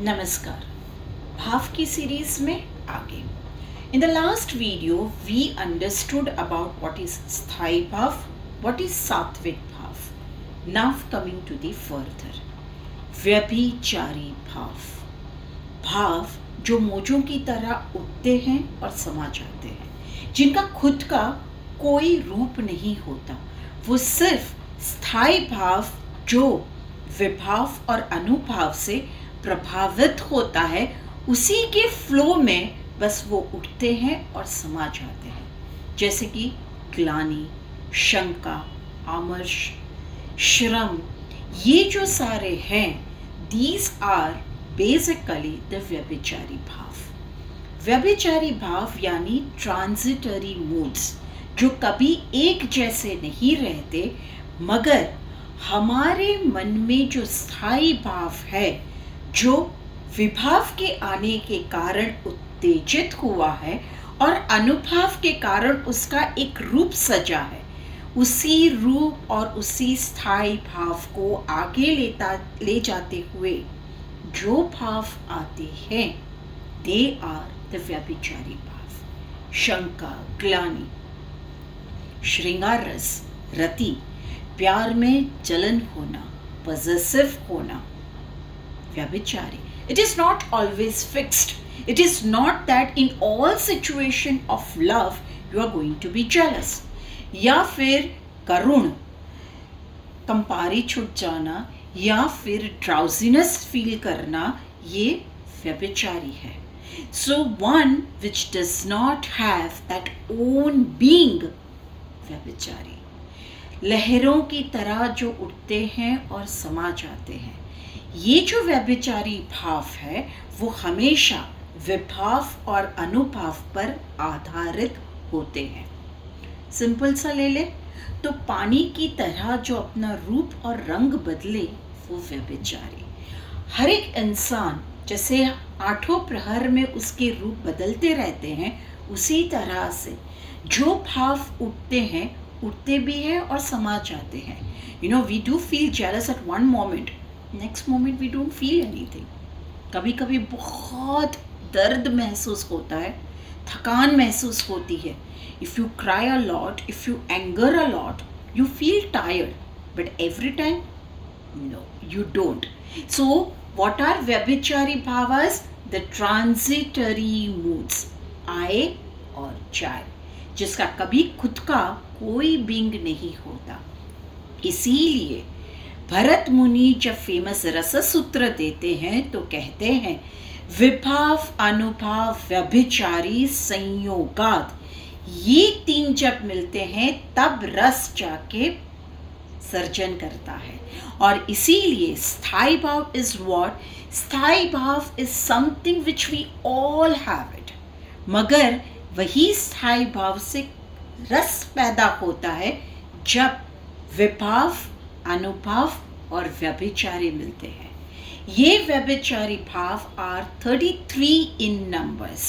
नमस्कार। भाव की सीरीज में आगे। In the last video, we understood about what is स्थाई भाव, what is सात्विक भाव. Now coming to the further. व्यभिचारी भाव, भाव जो मौजों की तरह उठते हैं और समा जाते हैं, जिनका खुद का कोई रूप नहीं होता, वो सिर्फ स्थाई भाव जो विभाव और अनुभाव से प्रभावित होता है, उसी के फ्लो में बस वो उठते हैं और समा जाते हैं। जैसे कि ग्लानि, शंका, आमर्श, श्रम, ये जो सारे हैं, दीज आर बेसिकली द व्यभिचारी भाव। व्यभिचारी भाव यानी ट्रांजिटरी मूड्स, जो कभी एक जैसे नहीं रहते, मगर हमारे मन में जो स्थायी भाव है, जो विभाव के आने के कारण उत्तेजित हुआ है और अनुभाव के कारण उसका एक रूप सजा है, उसी रूप और उसी स्थायी भाव को आगे ले जाते हुए जो भाव आते हैं, दे आर द व्यभिचारी भाव। शंका, ग्लानि, श्रृंगार रस, रति, प्यार में जलन होना, पॉसेसिव होना, व्यभिचारी. It is not always fixed. It is not that in all situation of love you are going to be jealous. या फिर करुण, कंपारी छूट जाना, या फिर ड्राउजीनेस फील करना, ये व्यभिचारी है. So one which does not have that own being, व्यभिचारी. लहरों की तरह जो उठते हैं और समा जाते हैं, ये जो व्यभिचारी भाव है, वो हमेशा विभाव और अनुभाव पर आधारित होते हैं. सिंपल सा ले ले तो पानी की तरह जो अपना रूप और रंग बदले, वो व्यभिचारी. हर एक इंसान जैसे आठों प्रहर में उसके रूप बदलते रहते हैं, उसी तरह से जो भाव उठते हैं, उठते भी हैं और समा जाते हैं. We do feel jealous at one moment. Next moment we don't feel anything. कभी कभी बहुत दर्द महसूस होता है, थकान महसूस होती है. If you cry a lot, if you anger a lot, you feel tired, but every time no, you don't. So what are व्यभिचारी भावास? द ट्रांजिटरी मूड्स, आए और जाए, जिसका कभी खुद का कोई बींग नहीं होता. इसीलिए भरत मुनि जब फेमस रस सूत्र देते हैं तो कहते हैं, विभाव, अनुभाव, व्यभिचारी संयोगात, ये तीन जब मिलते हैं तब रस जाके सर्जन करता है. और इसीलिए स्थाई भाव इज व्हाट? स्थाई भाव is something which we all have it, मगर वही स्थाई भाव से रस पैदा होता है जब विभाव, अनुभाव और व्यभिचारी मिलते हैं. ये व्यभिचारी भाव are 33 in numbers.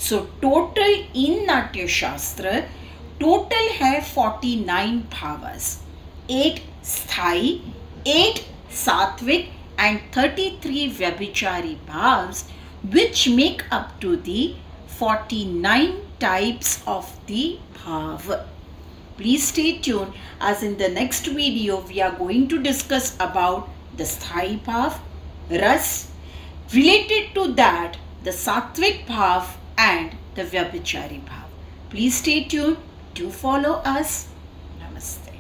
So total in Natya Shastra total है 49 भावस. 8 स्थाई, 8 सात्विक एंड 33 व्यभिचारी भाव्स, which make up to the 49 types of the bhav. Please stay tuned, as in the next video we are going to discuss about the sthai bhav, ras, related to that the sattvic bhav and the vyabhichari bhav. Please stay tuned. Do follow us. Namaste.